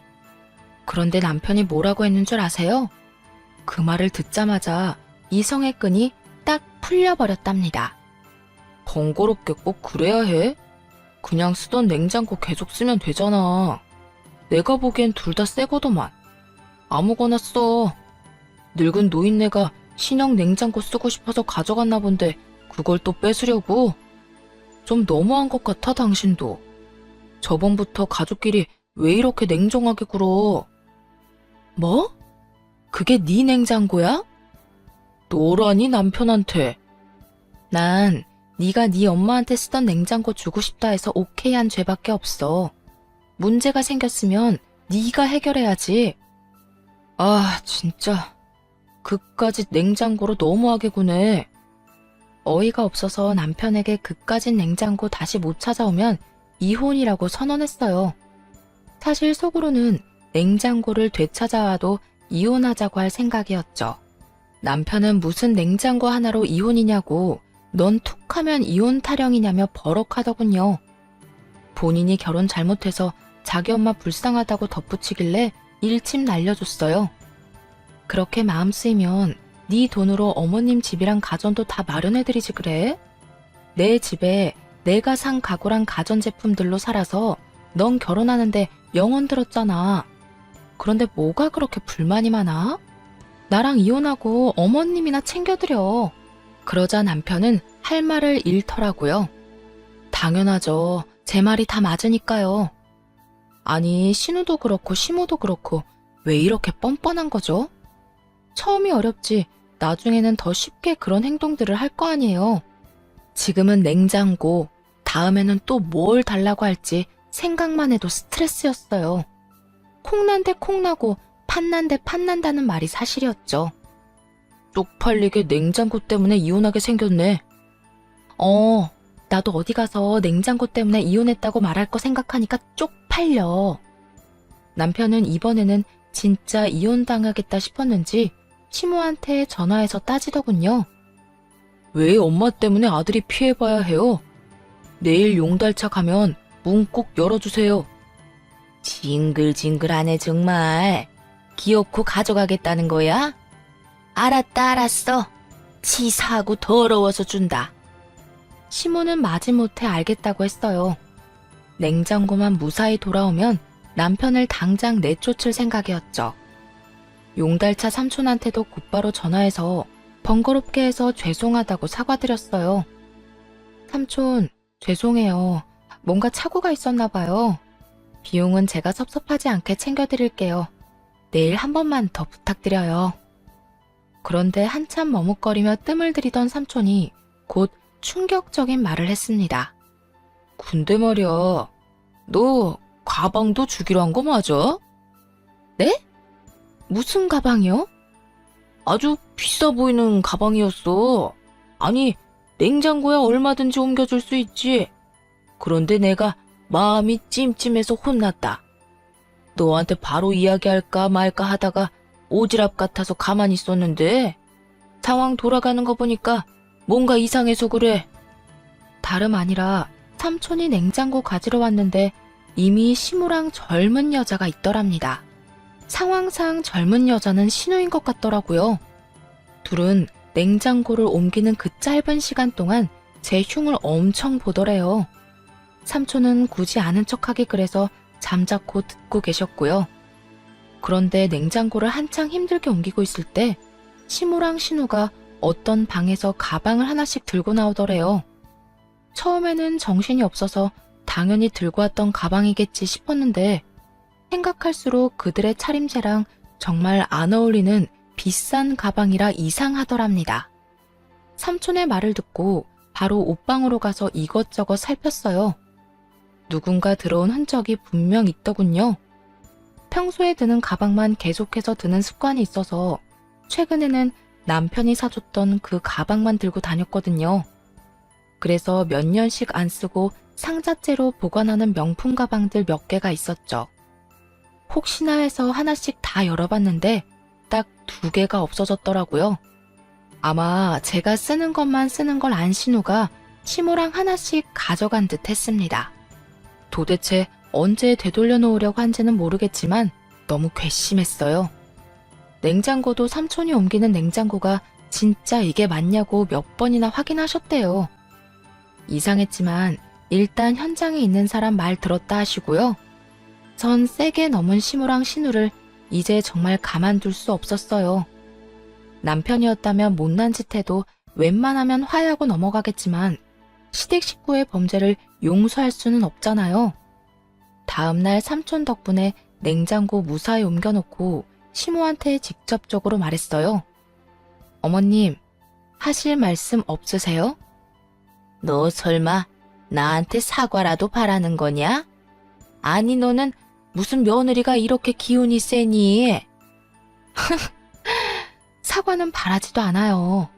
그런데 남편이 뭐라고 했는 줄 아세요? 그 말을 듣자마자 이성의 끈이 딱 풀려버렸답니다. 번거롭게 꼭 그래야 해? 그냥 쓰던 냉장고 계속 쓰면 되잖아. 내가 보기엔 둘 다 새거더만. 아무거나 써. 늙은 노인네가 신형 냉장고 쓰고 싶어서 가져갔나 본데 그걸 또 뺏으려고? 좀 너무한 것 같아, 당신도. 저번부터 가족끼리 왜 이렇게 냉정하게 굴어? 뭐? 그게 네 냉장고야? 너라니 남편한테. 난 네가 네 엄마한테 쓰던 냉장고 주고 싶다 해서 오케이 한 죄밖에 없어. 문제가 생겼으면 네가 해결해야지. 아, 진짜. 그까짓 냉장고로 너무하게 구네. 어이가 없어서 남편에게 그까짓 냉장고 다시 못 찾아오면 이혼이라고 선언했어요. 사실 속으로는 냉장고를 되찾아와도 이혼하자고 할 생각이었죠. 남편은 무슨 냉장고 하나로 이혼이냐고, 넌 툭하면 이혼 타령이냐며 버럭하더군요. 본인이 결혼 잘못해서 자기 엄마 불쌍하다고 덧붙이길래 일침 날려줬어요. 그렇게 마음 쓰이면 네 돈으로 어머님 집이랑 가전도 다 마련해드리지 그래? 내 집에 내가 산 가구랑 가전제품들로 살아서 넌 결혼하는데 영혼 들었잖아. 그런데 뭐가 그렇게 불만이 많아? 나랑 이혼하고 어머님이나 챙겨드려. 그러자 남편은 할 말을 잃더라고요. 당연하죠. 제 말이 다 맞으니까요. 아니, 신우도 그렇고 시모도 그렇고 왜 이렇게 뻔뻔한 거죠? 처음이 어렵지 나중에는 더 쉽게 그런 행동들을 할 거 아니에요. 지금은 냉장고, 다음에는 또 뭘 달라고 할지 생각만 해도 스트레스였어요. 콩난데 콩나고 팥난데 팥난다는 말이 사실이었죠. 쪽팔리게 냉장고 때문에 이혼하게 생겼네. 나도 어디 가서 냉장고 때문에 이혼했다고 말할 거 생각하니까 쪽팔려. 남편은 이번에는 진짜 이혼당하겠다 싶었는지 시모한테 전화해서 따지더군요. 왜 엄마 때문에 아들이 피해봐야 해요? 내일 용달차 가면 문 꼭 열어주세요. 징글징글하네 정말. 기어코 가져가겠다는 거야? 알았다, 알았어. 치사하고 더러워서 준다. 시모는 마지못해 알겠다고 했어요. 냉장고만 무사히 돌아오면 남편을 당장 내쫓을 생각이었죠. 용달차 삼촌한테도 곧바로 전화해서 번거롭게 해서 죄송하다고 사과드렸어요. 삼촌, 죄송해요. 뭔가 착오가 있었나 봐요. 비용은 제가 섭섭하지 않게 챙겨드릴게요. 내일 한 번만 더 부탁드려요. 그런데 한참 머뭇거리며 뜸을 들이던 삼촌이 곧 충격적인 말을 했습니다. 근데 말이야, 너 가방도 주기로 한 거 맞아? 네? 무슨 가방이요? 아주 비싸 보이는 가방이었어. 아니, 냉장고에 얼마든지 옮겨줄 수 있지. 그런데 내가 마음이 찜찜해서 혼났다. 너한테 바로 이야기할까 말까 하다가 오지랖 같아서 가만히 있었는데 상황 돌아가는 거 보니까 뭔가 이상해서 그래. 다름 아니라 삼촌이 냉장고 가지러 왔는데 이미 시무랑 젊은 여자가 있더랍니다. 상황상 젊은 여자는 신우인 것 같더라고요. 둘은 냉장고를 옮기는 그 짧은 시간 동안 제 흉을 엄청 보더래요. 삼촌은 굳이 아는 척하기 그래서 잠자코 듣고 계셨고요. 그런데 냉장고를 한창 힘들게 옮기고 있을 때 시무랑 신우가 어떤 방에서 가방을 하나씩 들고 나오더래요. 처음에는 정신이 없어서 당연히 들고 왔던 가방이겠지 싶었는데 생각할수록 그들의 차림새랑 정말 안 어울리는 비싼 가방이라 이상하더랍니다. 삼촌의 말을 듣고 바로 옷방으로 가서 이것저것 살폈어요. 누군가 들어온 흔적이 분명 있더군요. 평소에 드는 가방만 계속해서 드는 습관이 있어서 최근에는 남편이 사줬던 그 가방만 들고 다녔거든요. 그래서 몇 년씩 안 쓰고 상자째로 보관하는 명품 가방들 몇 개가 있었죠. 혹시나 해서 하나씩 다 열어봤는데 딱 2개가 없어졌더라고요. 아마 제가 쓰는 것만 쓰는 걸 안 신우가 시모랑 하나씩 가져간 듯 했습니다. 도대체 언제 되돌려 놓으려고 한지는 모르겠지만 너무 괘씸했어요. 냉장고도 삼촌이 옮기는 냉장고가 진짜 이게 맞냐고 몇 번이나 확인하셨대요. 이상했지만 일단 현장에 있는 사람 말 들었다 하시고요. 전 세게 넘은 시무랑 신우를 이제 정말 가만둘 수 없었어요. 남편이었다면 못난 짓 해도 웬만하면 화해하고 넘어가겠지만 시댁 식구의 범죄를 용서할 수는 없잖아요. 다음날 삼촌 덕분에 냉장고 무사히 옮겨놓고 시모한테 직접적으로 말했어요. 어머님, 하실 말씀 없으세요? 너 설마 나한테 사과라도 바라는 거냐? 아니 너는 무슨 며느리가 이렇게 기운이 세니? 사과는 바라지도 않아요.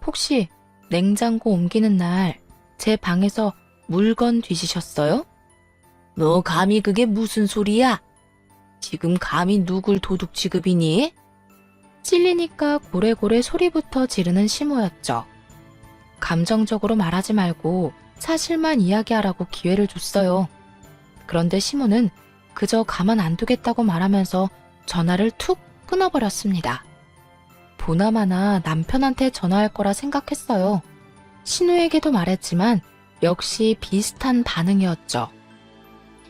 혹시 냉장고 옮기는 날 제 방에서 물건 뒤지셨어요? 너 감히 그게 무슨 소리야? 지금 감히 누굴 도둑 취급이니? 찔리니까 고래고래 소리부터 지르는 시모였죠. 감정적으로 말하지 말고 사실만 이야기하라고 기회를 줬어요. 그런데 시모는 그저 가만 안 두겠다고 말하면서 전화를 툭 끊어버렸습니다. 보나마나 남편한테 전화할 거라 생각했어요. 신우에게도 말했지만 역시 비슷한 반응이었죠.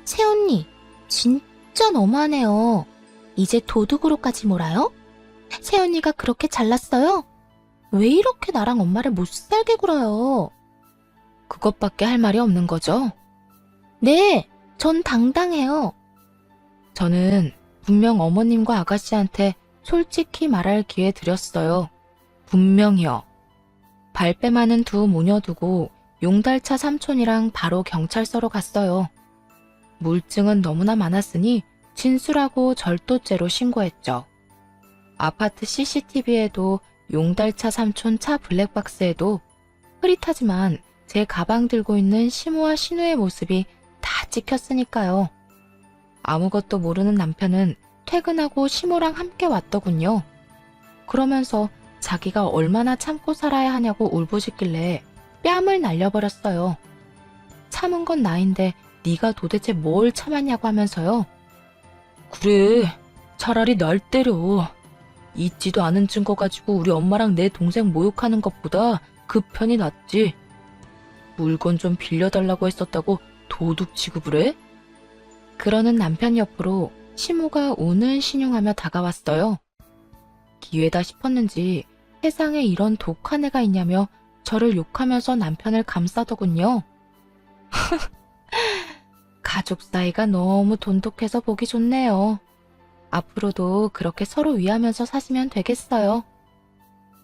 새언니, 진짜 너무하네요. 이제 도둑으로까지 몰아요? 새언니가 그렇게 잘났어요? 왜 이렇게 나랑 엄마를 못 살게 굴어요? 그것밖에 할 말이 없는 거죠? 네, 전 당당해요. 저는 분명 어머님과 아가씨한테 솔직히 말할 기회 드렸어요. 분명히요. 발뺌하는 두 모녀 두고 용달차 삼촌이랑 바로 경찰서로 갔어요. 물증은 너무나 많았으니 진술하고 절도죄로 신고했죠. 아파트 CCTV에도 용달차 삼촌 차 블랙박스에도 흐릿하지만 제 가방 들고 있는 시모와 신우의 모습이 다 찍혔으니까요. 아무것도 모르는 남편은 퇴근하고 시모랑 함께 왔더군요. 그러면서 자기가 얼마나 참고 살아야 하냐고 울부짖길래 뺨을 날려버렸어요. 참은 건 나인데 네가 도대체 뭘 참았냐고 하면서요. 그래, 차라리 날 때려. 있지도 않은 증거 가지고 우리 엄마랑 내 동생 모욕하는 것보다 그 편이 낫지. 물건 좀 빌려달라고 했었다고 도둑 취급을 해? 그러는 남편 옆으로 시모가 우는 신용하며 다가왔어요. 기회다 싶었는지 세상에 이런 독한 애가 있냐며 저를 욕하면서 남편을 감싸더군요. 가족 사이가 너무 돈독해서 보기 좋네요. 앞으로도 그렇게 서로 위하면서 사시면 되겠어요.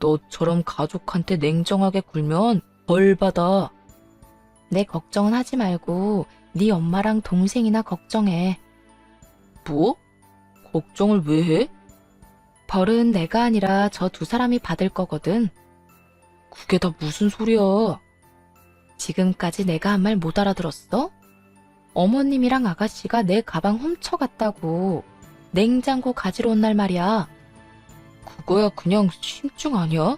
너처럼 가족한테 냉정하게 굴면 벌 받아. 내 걱정은 하지 말고 네 엄마랑 동생이나 걱정해. 뭐? 걱정을 왜 해? 벌은 내가 아니라 저 두 사람이 받을 거거든. 그게 다 무슨 소리야? 지금까지 내가 한 말 못 알아들었어? 어머님이랑 아가씨가 내 가방 훔쳐갔다고 냉장고 가지러 온 날 말이야. 그거야 그냥 심증 아니야?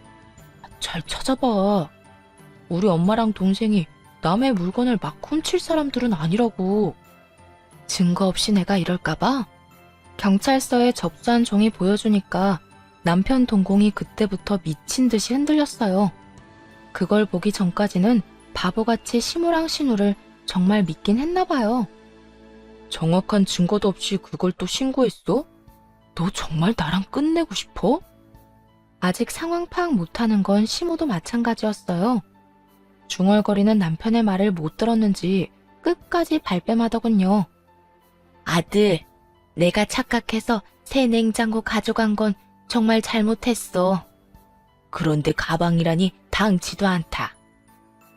잘 찾아봐. 우리 엄마랑 동생이 남의 물건을 막 훔칠 사람들은 아니라고. 증거 없이 내가 이럴까봐? 경찰서에 접수한 종이 보여주니까 남편 동공이 그때부터 미친 듯이 흔들렸어요. 그걸 보기 전까지는 바보같이 시무랑 신우를 정말 믿긴 했나 봐요. 정확한 증거도 없이 그걸 또 신고했어? 너 정말 나랑 끝내고 싶어? 아직 상황 파악 못하는 건 시모도 마찬가지였어요. 중얼거리는 남편의 말을 못 들었는지 끝까지 발뺌하더군요. 아들, 내가 착각해서 새 냉장고 가져간 건 정말 잘못했어. 그런데 가방이라니 당치도 않다.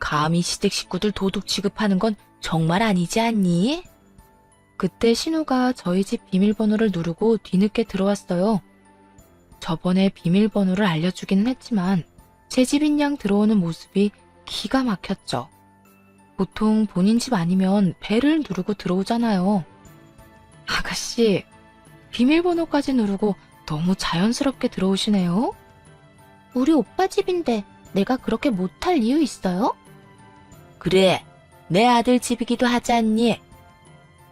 감히 시댁 식구들 도둑 취급하는 건 정말 아니지 않니? 그때 신우가 저희 집 비밀번호를 누르고 뒤늦게 들어왔어요. 저번에 비밀번호를 알려주기는 했지만 제 집인 양 들어오는 모습이 기가 막혔죠. 보통 본인 집 아니면 벨을 누르고 들어오잖아요. 아가씨, 비밀번호까지 누르고 너무 자연스럽게 들어오시네요. 우리 오빠 집인데 내가 그렇게 못할 이유 있어요? 그래, 내 아들 집이기도 하지 않니?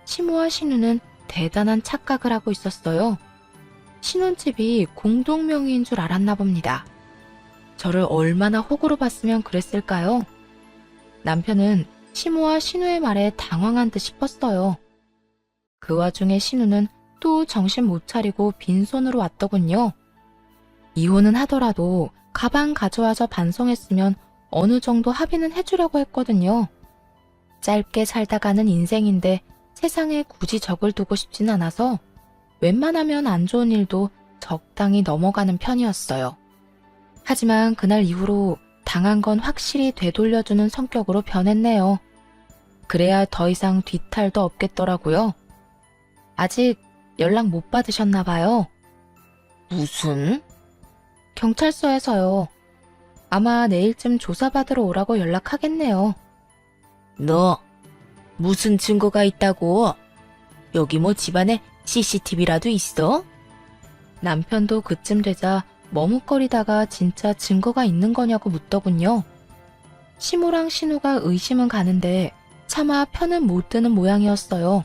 시모와 신우는 대단한 착각을 하고 있었어요. 신혼집이 공동명의인 줄 알았나 봅니다. 저를 얼마나 호구로 봤으면 그랬을까요? 남편은 시모와 신우의 말에 당황한 듯 싶었어요. 그 와중에 신우는 또 정신 못 차리고 빈손으로 왔더군요. 이혼은 하더라도 가방 가져와서 반송했으면 어느 정도 합의는 해주려고 했거든요. 짧게 살다가는 인생인데 세상에 굳이 적을 두고 싶진 않아서 웬만하면 안 좋은 일도 적당히 넘어가는 편이었어요. 하지만 그날 이후로 당한 건 확실히 되돌려주는 성격으로 변했네요. 그래야 더 이상 뒤탈도 없겠더라고요. 아직 연락 못 받으셨나 봐요. 무슨? 경찰서에서요. 아마 내일쯤 조사받으러 오라고 연락하겠네요. 너 무슨 증거가 있다고? 여기 뭐 집안에 CCTV라도 있어? 남편도 그쯤 되자 머뭇거리다가 진짜 증거가 있는 거냐고 묻더군요. 시모랑 신우가 의심은 가는데 차마 편은 못 드는 모양이었어요.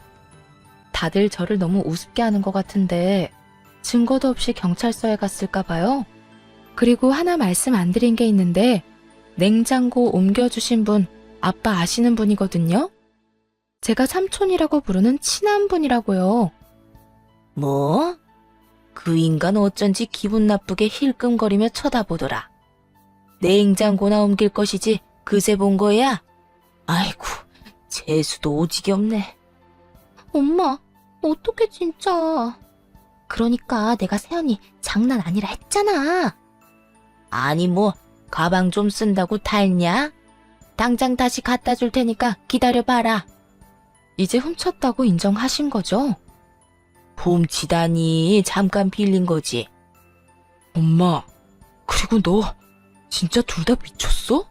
다들 저를 너무 우습게 하는 것 같은데 증거도 없이 경찰서에 갔을까 봐요. 그리고 하나 말씀 안 드린 게 있는데 냉장고 옮겨주신 분 아빠 아시는 분이거든요. 제가 삼촌이라고 부르는 친한 분이라고요. 뭐? 그 인간 어쩐지 기분 나쁘게 힐끔거리며 쳐다보더라. 냉장고나 옮길 것이지 그새 본 거야? 아이고, 재수도 오지게 없네. 엄마, 어떡해 진짜. 그러니까 내가 세연이 장난 아니라 했잖아. 아니 뭐 가방 좀 쓴다고 탔냐? 당장 다시 갖다 줄 테니까 기다려봐라. 이제 훔쳤다고 인정하신 거죠? 훔치다니 잠깐 빌린 거지. 엄마, 그리고 너 진짜 둘 다 미쳤어?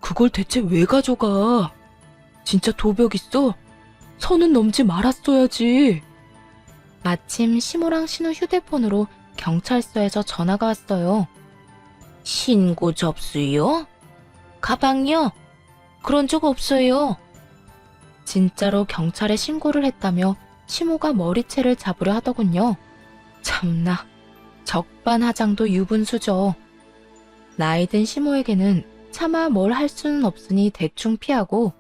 그걸 대체 왜 가져가? 진짜 도벽 있어? 선은 넘지 말았어야지. 마침 시모랑 신우 휴대폰으로 경찰서에서 전화가 왔어요. 신고 접수요? 가방요? 그런 적 없어요. 진짜로 경찰에 신고를 했다며 시모가 머리채를 잡으려 하더군요. 참나, 적반하장도 유분수죠. 나이든 시모에게는 차마 뭘 할 수는 없으니 대충 피하고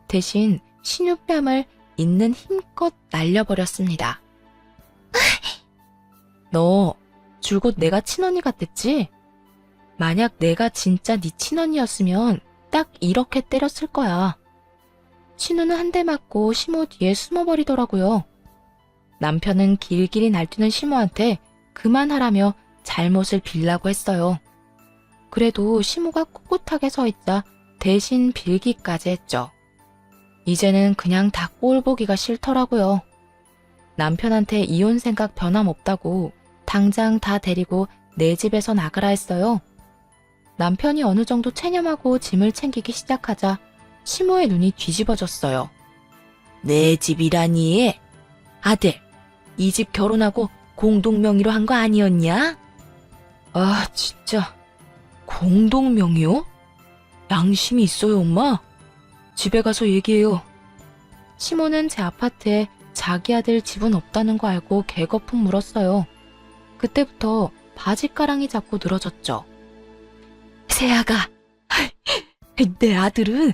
대신 신유뺨을 있는 힘껏 날려버렸습니다. 너 줄곧 내가 친언니 같댔지? 만약 내가 진짜 네 친언니였으면 딱 이렇게 때렸을 거야. 신우는 한 대 맞고 시모 뒤에 숨어버리더라고요. 남편은 길길이 날뛰는 시모한테 그만하라며 잘못을 빌라고 했어요. 그래도 시모가 꿋꿋하게 서있자 대신 빌기까지 했죠. 이제는 그냥 다 꼴 보기가 싫더라고요. 남편한테 이혼 생각 변함없다고 당장 다 데리고 내 집에서 나가라 했어요. 남편이 어느 정도 체념하고 짐을 챙기기 시작하자 시모의 눈이 뒤집어졌어요. 내 집이라니? 아들, 이 집 결혼하고 공동명의로 한 거 아니었냐? 아, 진짜. 공동명의요? 양심이 있어요, 엄마? 집에 가서 얘기해요. 시모는 제 아파트에 자기 아들 집은 없다는 거 알고 개거품 물었어요. 그때부터 바지가랑이 잡고 늘어졌죠. 세아가, 내 아들은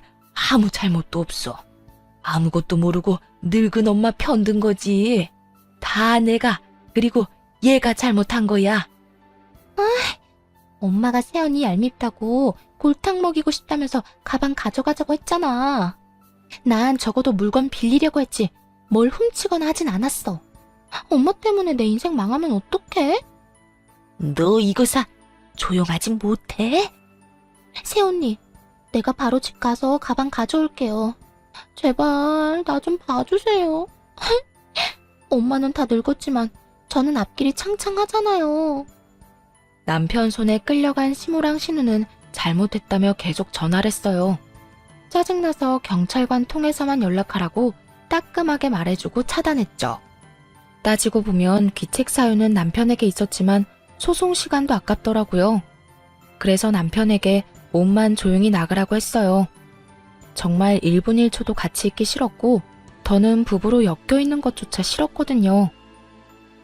아무 잘못도 없어. 아무것도 모르고 늙은 엄마 편든 거지. 다 내가, 그리고 얘가 잘못한 거야. 엄마가 세연이 얄밉다고 골탕 먹이고 싶다면서 가방 가져가자고 했잖아. 난 적어도 물건 빌리려고 했지 뭘 훔치거나 하진 않았어. 엄마 때문에 내 인생 망하면 어떡해? 너 이거사 조용하지 못해? 세연이, 내가 바로 집 가서 가방 가져올게요. 제발 나 좀 봐주세요. 엄마는 다 늙었지만 저는 앞길이 창창하잖아요. 남편 손에 끌려간 시모랑 신우는 잘못했다며 계속 전화를 했어요. 짜증나서 경찰관 통해서만 연락하라고 따끔하게 말해주고 차단했죠. 따지고 보면 귀책 사유는 남편에게 있었지만 소송 시간도 아깝더라고요. 그래서 남편에게 몸만 조용히 나가라고 했어요. 정말 1분 1초도 같이 있기 싫었고 더는 부부로 엮여 있는 것조차 싫었거든요.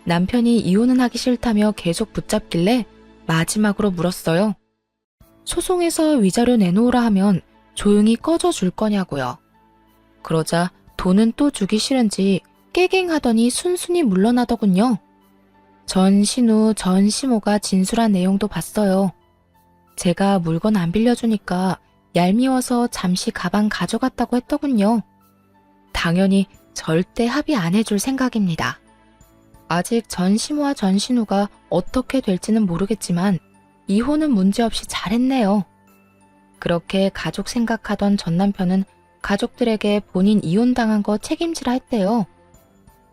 남편이 이혼은 하기 싫다며 계속 붙잡길래 마지막으로 물었어요. 소송에서 위자료 내놓으라 하면 조용히 꺼져 줄 거냐고요. 그러자 돈은 또 주기 싫은지 깨갱하더니 순순히 물러나더군요. 전 신우, 전 시모가 진술한 내용도 봤어요. 제가 물건 안 빌려주니까 얄미워서 잠시 가방 가져갔다고 했더군요. 당연히 절대 합의 안 해줄 생각입니다. 아직 전 시모와 전 신우가 어떻게 될지는 모르겠지만 이혼은 문제없이 잘했네요. 그렇게 가족 생각하던 전 남편은 가족들에게 본인 이혼당한 거 책임지라 했대요.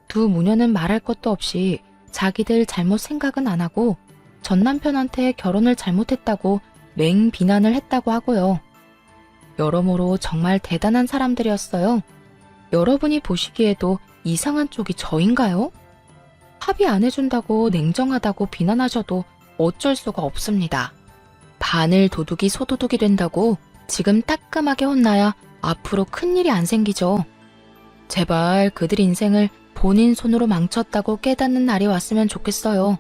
두 모녀는 말할 것도 없이 자기들 잘못 생각은 안 하고 전 남편한테 결혼을 잘못했다고 맹 비난을 했다고 하고요. 여러모로 정말 대단한 사람들이었어요. 여러분이 보시기에도 이상한 쪽이 저인가요? 합의 안 해준다고 냉정하다고 비난하셔도 어쩔 수가 없습니다. 바늘 도둑이 소도둑이 된다고 지금 따끔하게 혼나야 앞으로 큰일이 안 생기죠. 제발 그들 인생을 본인 손으로 망쳤다고 깨닫는 날이 왔으면 좋겠어요.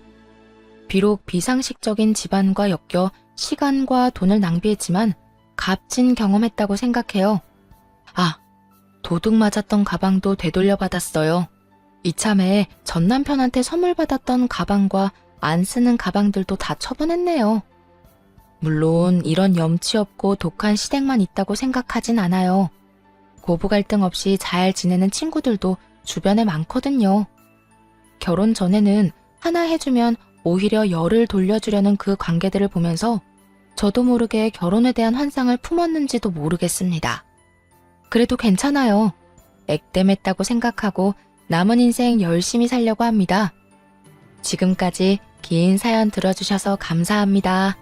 비록 비상식적인 집안과 엮여 시간과 돈을 낭비했지만 값진 경험했다고 생각해요. 아, 도둑 맞았던 가방도 되돌려 받았어요. 이참에 전 남편한테 선물 받았던 가방과 안 쓰는 가방들도 다 처분했네요. 물론 이런 염치 없고 독한 시댁만 있다고 생각하진 않아요. 고부 갈등 없이 잘 지내는 친구들도 주변에 많거든요. 결혼 전에는 하나 해주면 오히려 열을 돌려주려는 그 관계들을 보면서 저도 모르게 결혼에 대한 환상을 품었는지도 모르겠습니다. 그래도 괜찮아요. 액땜했다고 생각하고 남은 인생 열심히 살려고 합니다. 지금까지 긴 사연 들어주셔서 감사합니다.